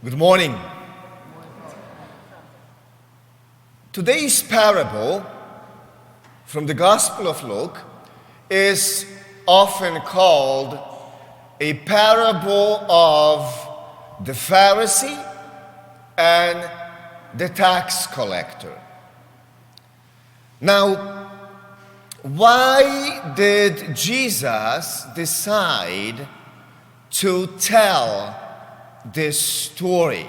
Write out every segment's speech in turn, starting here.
Good morning. Today's parable from the Gospel of Luke is often called a parable of the Pharisee and the tax collector. Now, why did Jesus decide to tell this story?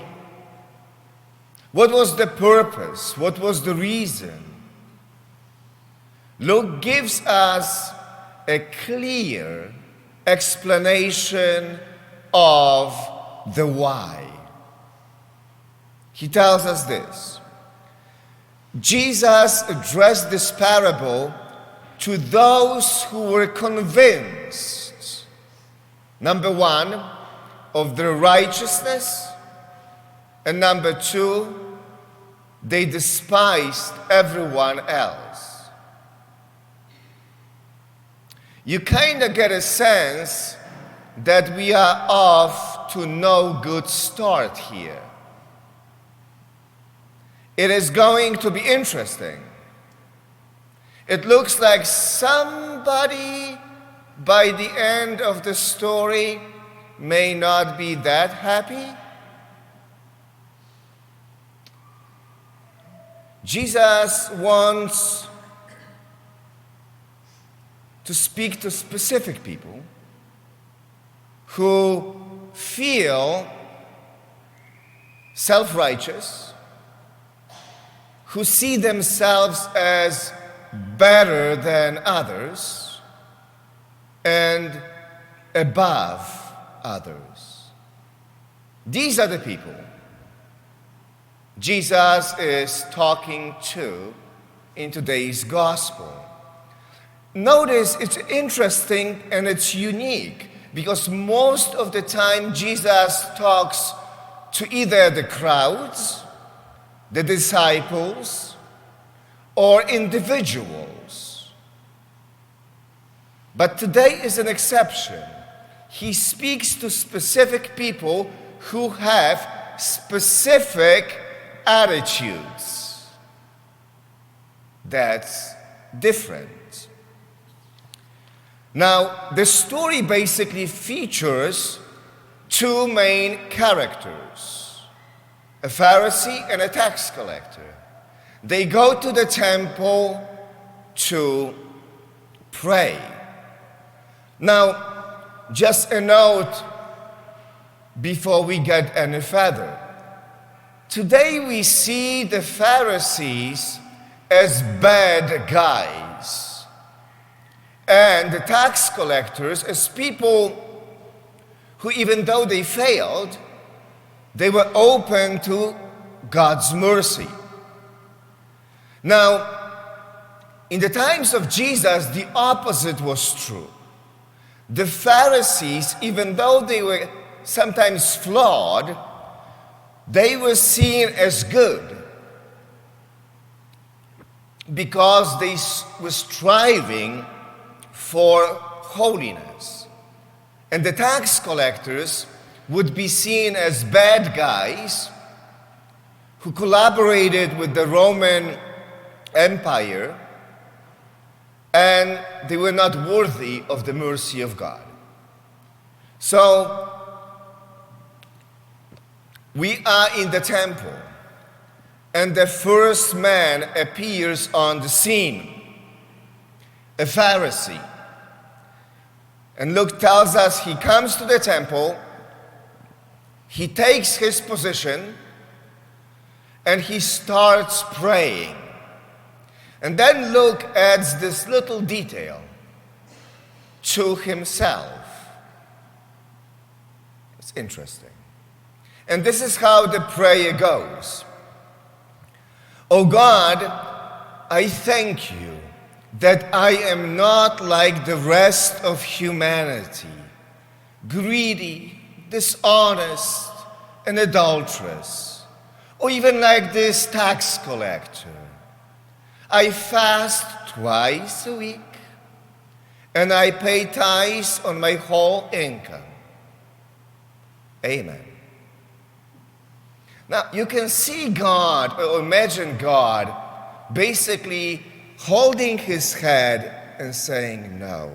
What was the purpose? What was the reason? Luke gives us a clear explanation of the why. He tells us this. Jesus addressed this parable to those who were convinced, number one, of their righteousness, and number two, they despised everyone else. You kind of get a sense that we are off to no good start here. It is going to be interesting. It looks like somebody by the end of the story may not be that happy. Jesus wants to speak to specific people who feel self-righteous, who see themselves as better than others and above others. These are the people Jesus is talking to in today's gospel. Notice it's interesting and it's unique because most of the time Jesus talks to either the crowds, the disciples, or individuals. But today is an exception. He speaks to specific people who have specific attitudes. That's different. Now, the story basically features two main characters, a Pharisee and a tax collector. They go to the temple to pray. Now, just a note before we get any further. Today we see the Pharisees as bad guys and the tax collectors as people who, even though they failed, they were open to God's mercy. Now, in the times of Jesus, the opposite was true. The Pharisees, even though they were sometimes flawed, they were seen as good because they were striving for holiness. And the tax collectors would be seen as bad guys who collaborated with the Roman Empire, and they were not worthy of the mercy of God. So, we are in the temple, and the first man appears on the scene, a Pharisee. And Luke tells us he comes to the temple, he takes his position, and he starts praying. And then Luke adds this little detail to himself. It's interesting. And this is how the prayer goes. Oh God, I thank you that I am not like the rest of humanity, greedy, dishonest, and adulterous, or even like this tax collector. I fast twice a week, and I pay tithes on my whole income. Amen. Now, you can see God, or imagine God, basically holding his head and saying, no.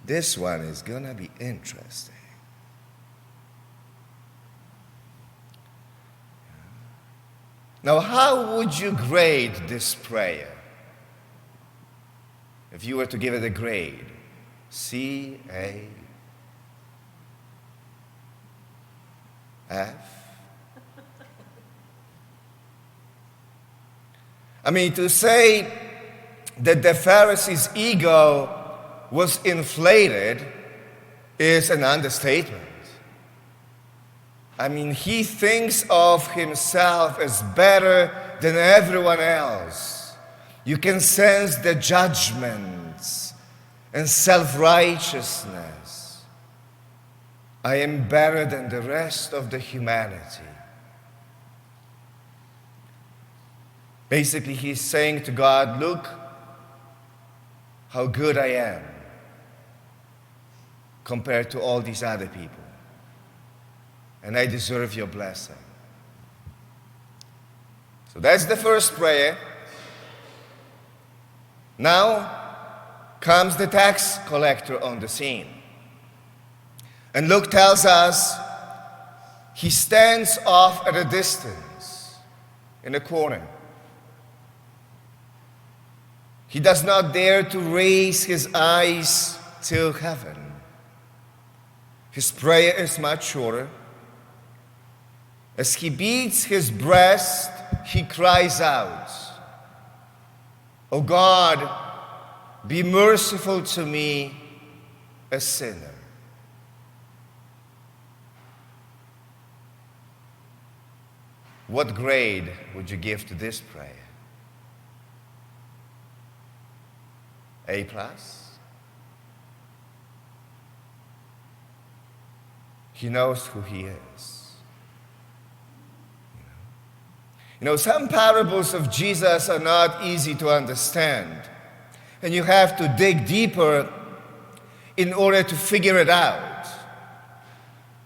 This one is going to be interesting. Now, how would you grade this prayer? If you were to give it a grade, C, A, F? I mean, to say that the Pharisee's ego was inflated is an understatement. I mean, he thinks of himself as better than everyone else. You can sense the judgments and self-righteousness. I am better than the rest of the humanity. Basically, he's saying to God, look how good I am compared to all these other people. And I deserve your blessing. So that's the first prayer. Now comes the tax collector on the scene. And Luke tells us he stands off at a distance in a corner. He does not dare to raise his eyes to heaven. His prayer is much shorter. As he beats his breast, he cries out, "O God, be merciful to me, a sinner." What grade would you give to this prayer? A+? He knows who he is. You know, some parables of Jesus are not easy to understand, and you have to dig deeper in order to figure it out.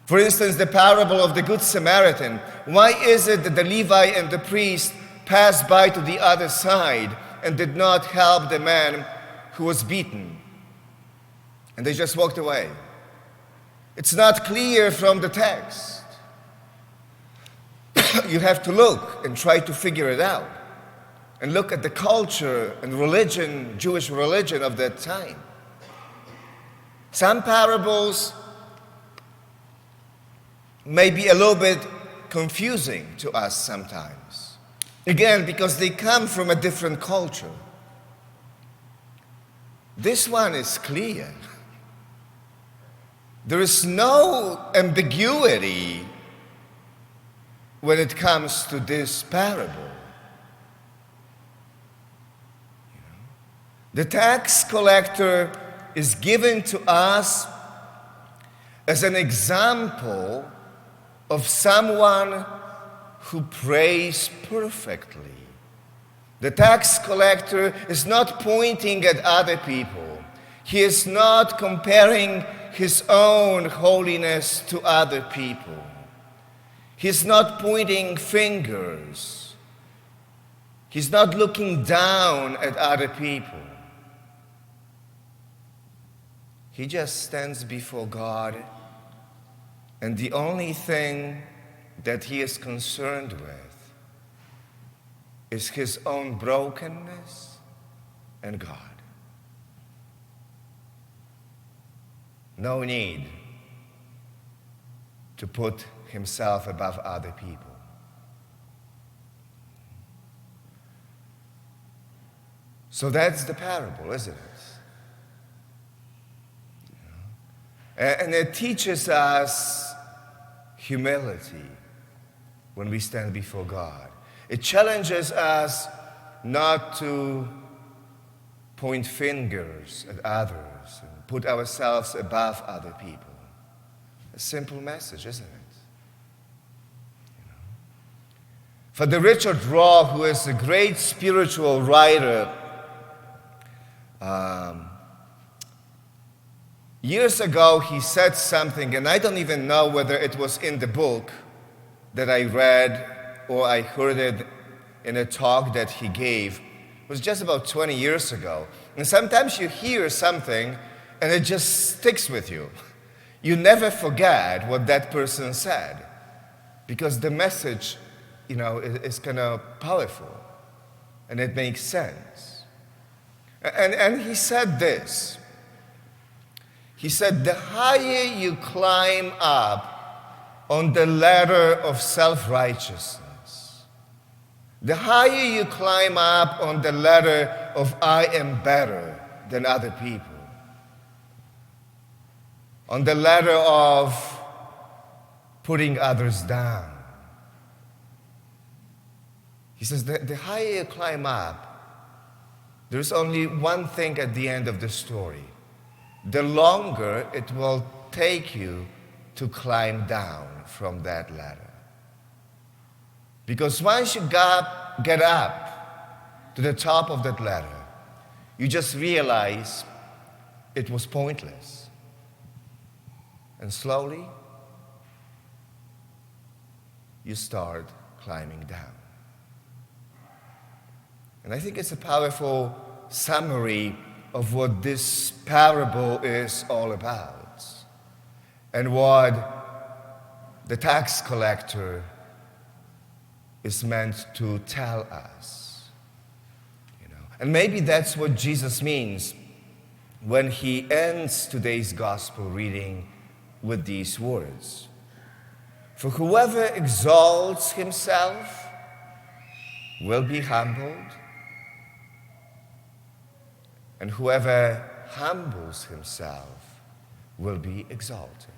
For instance, the parable of the Good Samaritan. Why is it that the Levi and the priest passed by to the other side and did not help the man who was beaten? And they just walked away. It's not clear from the text. You have to look and try to figure it out. And look at the culture and religion, Jewish religion of that time. Some parables may be a little bit confusing to us sometimes. Again, because they come from a different culture. This one is clear. There is no ambiguity when it comes to this parable. The tax collector is given to us as an example of someone who prays perfectly. The tax collector is not pointing at other people. He is not comparing his own holiness to other people. He's not pointing fingers. He's not looking down at other people. He just stands before God, and the only thing that he is concerned with is his own brokenness and God. No need to put himself above other people. So that's the parable, isn't it? And it teaches us humility when we stand before God. It challenges us not to point fingers at others and put ourselves above other people. A simple message, isn't it? Father Richard Raw, who is a great spiritual writer, Years ago, he said something, and I don't even know whether it was in the book that I read or I heard it in a talk that he gave. It was just about 20 years ago. And sometimes you hear something and it just sticks with you. You never forget what that person said because the message, is kind of powerful and it makes sense. And he said this. He said, the higher you climb up on the ladder of self-righteousness, the higher you climb up on the ladder of I am better than other people, on the ladder of putting others down. He says, the higher you climb up, there's only one thing at the end of the story. The longer it will take you to climb down from that ladder. Because once you get up to the top of that ladder, you just realize it was pointless. And slowly, you start climbing down. And I think it's a powerful summary of what this parable is all about and what the tax collector is meant to tell us. And maybe that's what Jesus means when he ends today's gospel reading with these words. For whoever exalts himself will be humbled, and whoever humbles himself will be exalted.